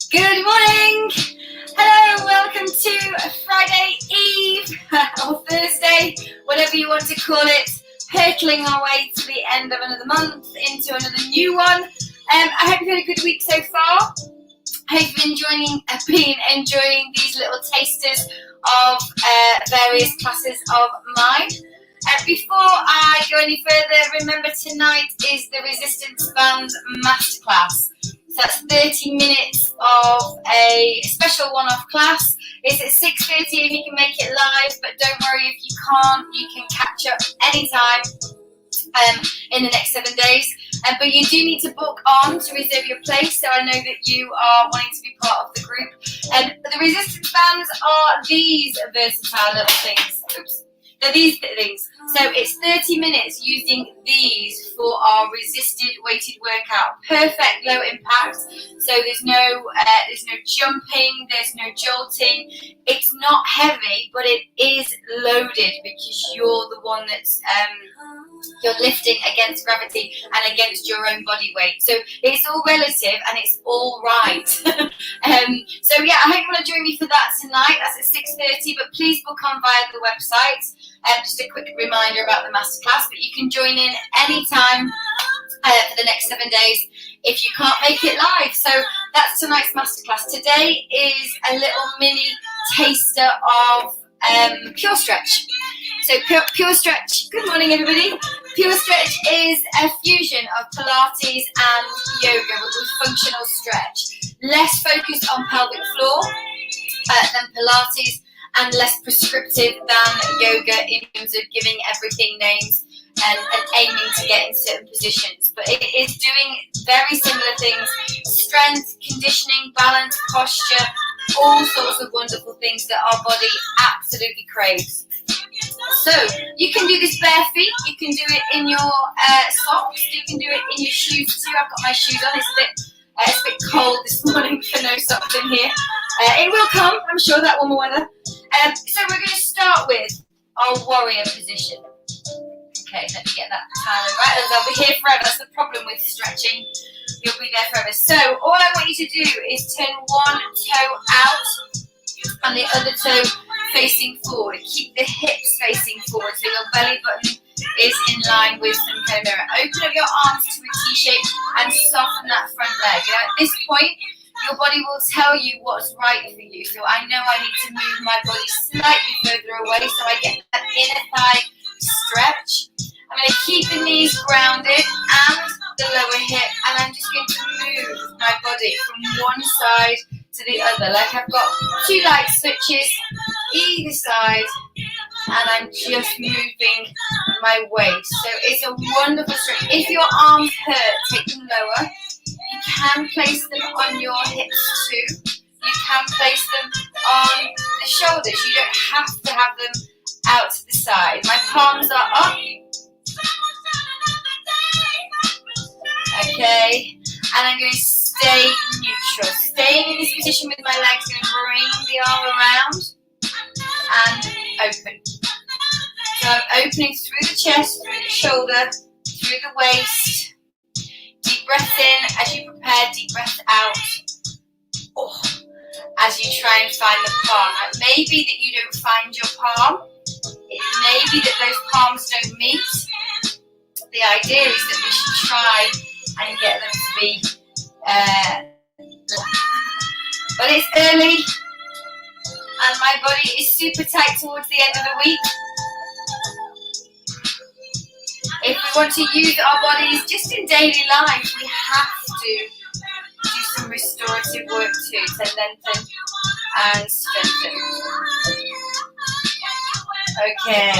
Good morning! Hello, welcome to Friday Eve, or Thursday, whatever you want to call it, hurtling our way to the end of another month, into another new one. I hope you've had a good week so far. I hope you've been enjoying these little tasters of various classes of mine. Before I go any further, remember tonight is the Resistance Band Masterclass. So that's 30 minutes of a special one-off class. It's at 6:30 if you can make it live, but don't worry if you can't, you can catch up anytime in the next 7 days. But you do need to book on to reserve your place, so I know that you are wanting to be part of the group. The resistance bands are these versatile little things. Oops. They're these things. So it's 30 minutes using these for our resisted weighted workout. Perfect low impact. So there's no jumping, there's no jolting. It's not heavy, but it is loaded because you're the one that's you're lifting against gravity and against your own body weight. So it's all relative and it's all right. So yeah, I hope you want to join me for that tonight. That's at 6:30, but please book on via the website. Just a quick reminder about the masterclass, but you can join in anytime for the next 7 days if you can't make it live. So that's tonight's masterclass. Today is a little mini taster of Purestretch. So Purestretch, good morning everybody. Purestretch is a fusion of Pilates and yoga with functional stretch. Less focused on pelvic floor than Pilates, and less prescriptive than yoga in terms of giving everything names and aiming to get in certain positions. But it is doing very similar things: strength, conditioning, balance, posture, all sorts of wonderful things that our body absolutely craves. So you can do this bare feet, you can do it in your socks, you can do it in your shoes too. I've got my shoes on, it's a bit cold this morning for no socks in here. It will come, I'm sure, that warmer weather. So we're going to start with our warrior position. Okay, let me get that timer right, as I'll be here forever. That's the problem with stretching. You'll be there forever. So all I want you to do is turn one toe out and the other toe facing forward. Keep the hips facing forward so your belly button is in line with some kind of mirror. Open up your arms to a T shape and soften that front leg. You know, at this point, your body will tell you what's right for you. So I know I need to move my body slightly further away so I get that inner thigh stretch. I'm going to keep the knees grounded and the lower hip, and I'm just going to move my body from one side to the other. Like I've got two light switches either side, and I'm just moving my waist. So it's a wonderful stretch. If your arms hurt, take them lower. You can place them on your hips too. You can place them on the shoulders. You don't have to have them out to the side. My palms are up. Okay. And I'm going to stay neutral. Staying in this position with my legs, going to bring the arm around and open. So I'm opening through the chest, through the shoulder, through the waist. Deep breath in as you prepare, deep breath out. Oh, as you try and find the palm. It may be that you don't find your palm. It may be that those palms don't meet. The idea is that we should try and get them to be but it's early and my body is super tight towards the end of the week. If we want to use our bodies just in daily life, we have to do some restorative work too, to lengthen and strengthen. Okay,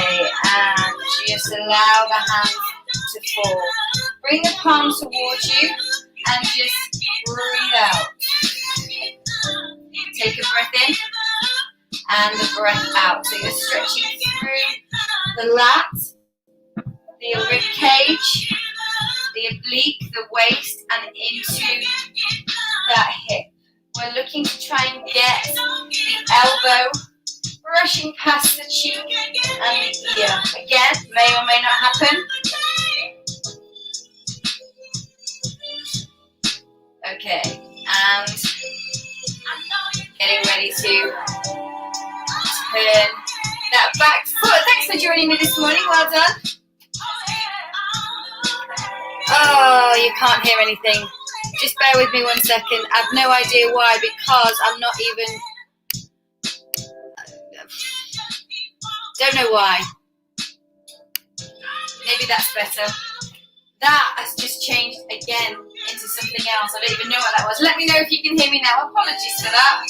and just allow the hands to fall. Bring the palms towards you and just breathe out. Take a breath in and a breath out. So you're stretching through the lat, the rib cage, the oblique, the waist, and into that hip. We're looking to try and get the elbow brushing past the cheek and the ear. Again, may or may not happen. Okay, and Getting ready to turn that back foot. Thanks for joining me this morning. Well done. Oh, you can't hear anything. Just bear with me 1 second. I have no idea why, because I'm not even... Don't know why. Maybe that's better. That has just changed again into something else. I don't even know what that was. Let me know if you can hear me now. Apologies for that.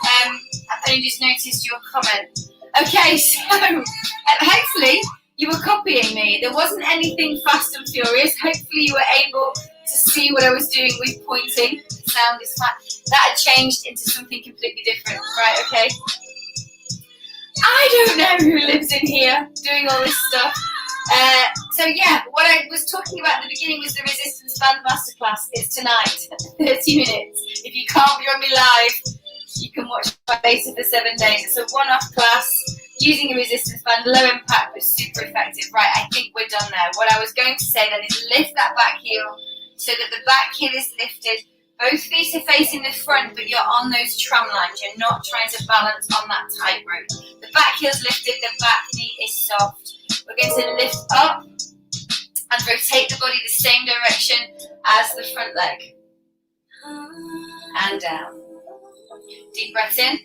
I've only just noticed your comment. Okay, so hopefully you were copying me. There wasn't anything fast and furious. Hopefully you were able to see what I was doing with pointing. The sound is flat. That had changed into something completely different. Right, okay. I don't know who lives in here doing all this stuff. So yeah, what I was talking about at the beginning was the resistance band masterclass. It's tonight, 30 minutes. If you can't join me live, you can watch my later for 7 days. It's a one-off class using a resistance band, low impact but super effective. Right, I think we're done there. What I was going to say then is lift that back heel so that the back heel is lifted. Both feet are facing the front, but you're on those tram lines. You're not trying to balance on that tightrope. The back heel's lifted, the back knee is soft. We're going to lift up and rotate the body the same direction as the front leg. And down. Deep breath in.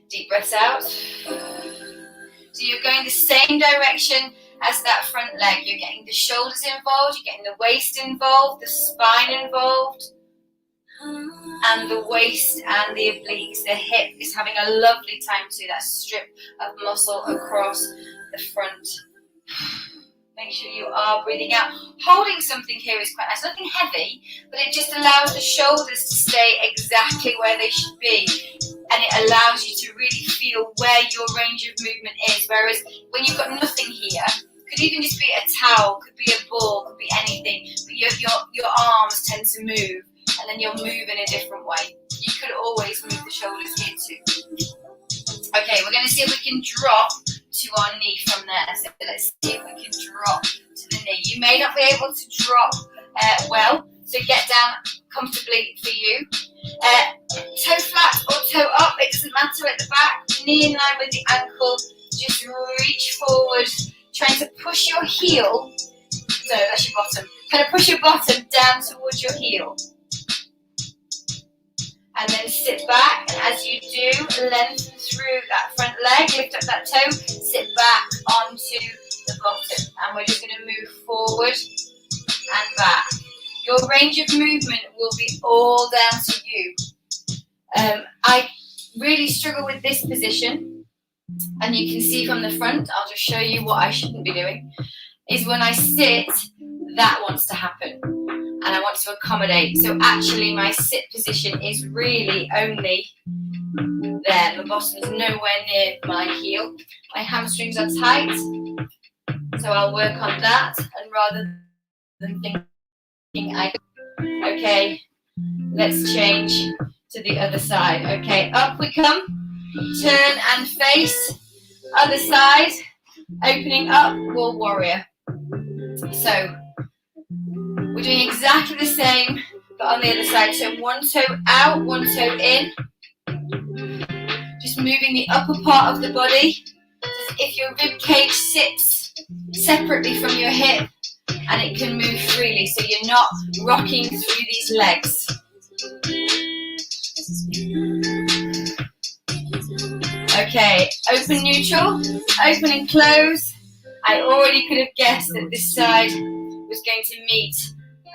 Deep breath out. So you're going the same direction as that front leg. You're getting the shoulders involved, you're getting the waist involved, the spine involved, and the waist and the obliques. The hip is having a lovely time too, that strip of muscle across the front. Make sure you are breathing out. Holding something here is quite nice. Nothing heavy, but it just allows the shoulders to stay exactly where they should be. And it allows you to really feel where your range of movement is. Whereas when you've got nothing here, could even just be a towel, could be a ball, could be anything. But your arms tend to move, and then you'll move in a different way. You could always move the shoulders here too. Okay, we're going to see if we can drop to our knee from there. So let's see if we can drop to the knee. You may not be able to drop well, so get down comfortably for you. Toe flat or toe up, it doesn't matter at the back. Knee in line with the ankle. Just reach forward, trying to push your heel. No, that's your bottom. Kind of push your bottom down towards your heel. And then sit back, and as you do, lengthen through that front leg, lift up that toe, sit back onto the bottom. And we're just going to move forward and back. Your range of movement will be all down to you. I really struggle with this position, and you can see from the front, I'll just show you what I shouldn't be doing, is when I sit, that wants to happen. And I want to accommodate. So actually my sit position is really only there. The bottom's nowhere near my heel. My hamstrings are tight. So I'll work on that. And rather than thinking, okay, let's change to the other side. Okay, up we come. Turn and face. Other side. Opening up, wall warrior. So we're doing exactly the same, but on the other side. So one toe out, one toe in. Just moving the upper part of the body as if your rib cage sits separately from your hip, and it can move freely, so you're not rocking through these legs. Okay, open neutral, open and close. I already could have guessed that this side was going to meet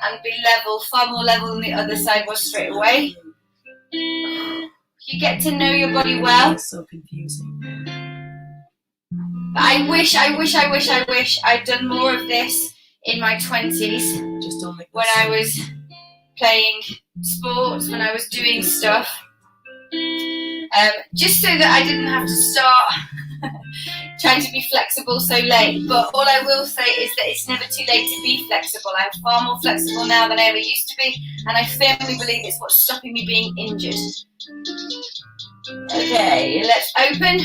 and be level, far more level than the other side was straight away. You get to know your body well. It's so confusing. But I wish I'd done more of this in my 20s. Just don't make when I was playing sports, when I was doing stuff. Just so that I didn't have to start trying to be flexible so late. But all I will say is that it's never too late to be flexible. I'm far more flexible now than I ever used to be, and I firmly believe it's what's stopping me being injured. Okay, let's open,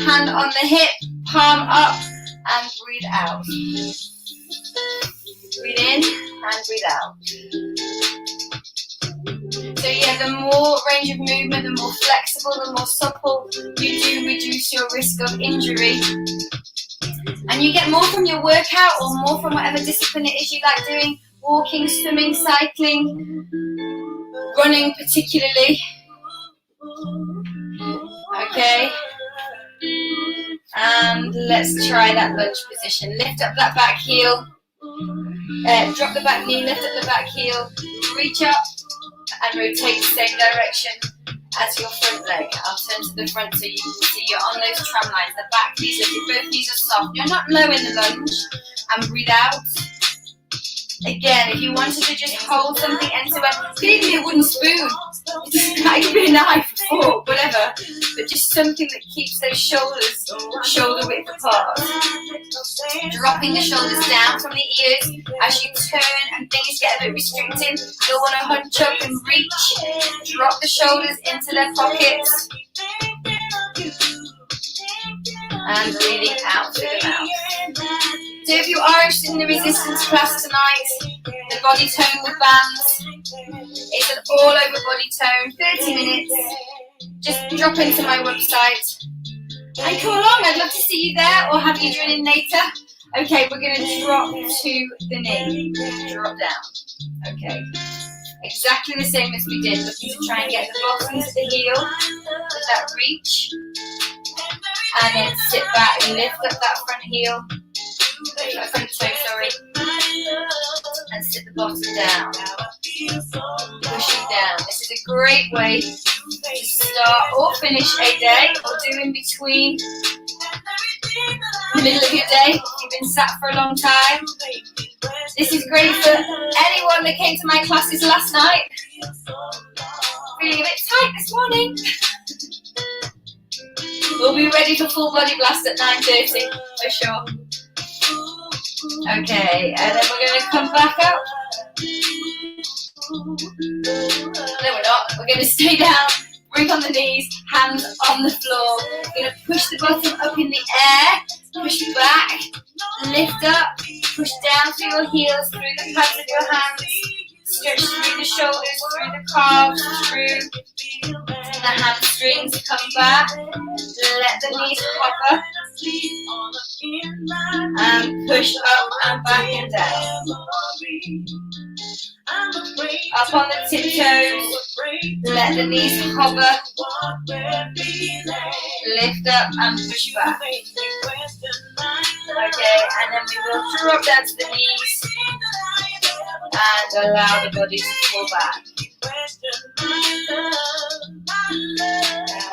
hand on the hip, palm up, and breathe out. Breathe in and breathe out. So yeah, Again, the more range of movement, the more flexible, the more supple, you do reduce your risk of injury. And you get more from your workout or more from whatever discipline it is you like doing. Walking, swimming, cycling, running particularly. Okay. And let's try that lunge position. Lift up that back heel. Drop the back knee, lift up the back heel. Reach up and rotate the same direction as your front leg. I'll turn to the front so you can see you're on those tram lines. The back knees, both knees are soft. You're not low in the lunge. And breathe out. Again, if you wanted to just hold something end to end, it could even be a wooden spoon. It could be a knife, fork, whatever. But just something that keeps those shoulders shoulder width apart. Dropping the shoulders down from the ears as you turn and things get a bit restricted. You'll want to hunch up and reach. Drop the shoulders into their pockets. And breathing out through the mouth. So if you are interested in the resistance class tonight, the body tone with bands, it's an all over body tone, 30 minutes. Just drop into my website and come along. I'd love to see you there or have you join in later. Okay, we're going to drop to the knee. Drop down. Okay. Exactly the same as we did. Looking to try and get the bottom to the heel with that reach. And then sit back and lift up that front heel. Front toe, sorry. And sit the bottom down. Pushing down. This is a great way to start or finish a day or do in between the middle of your day if you've been sat for a long time. This is great for anyone that came to my classes last night. Feeling a bit tight this morning. We'll be ready for full body blast at 9:30 for sure. Okay, and then we're going to come back up. No, we're not. We're going to stay down, bring on the knees, hands on the floor. We're going to push the bottom up in the air, push back, lift up, push down through your heels, through the pads of your hands, stretch through the shoulders, through the calves, through the hamstrings, come back, let the knees hover, and push up and back and down. Up on the tiptoes, let the knees hover, lift up and push back. Okay, and then we will drop down to the knees and allow the body to fall back.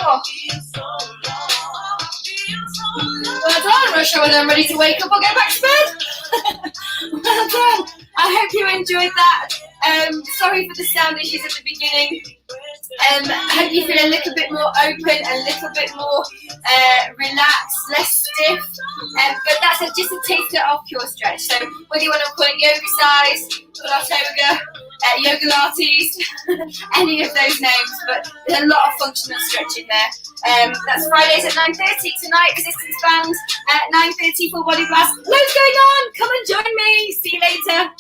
Oh. Well done. I'm not sure whether I'm ready to wake up or go back to bed. Well done. I hope you enjoyed that. Sorry for the sound issues at the beginning. I hope you feel a little bit more open, a little bit more relaxed, less stiff. But that's just a taster of Purestretch. So whether you want to call it yogacise, pilatoga, yogalates, any of those names, but there's a lot of functional stretching there. That's Fridays at 9:30. Tonight, resistance bands at 9:30, full body blast. Loads going on. Come and join me. See you later.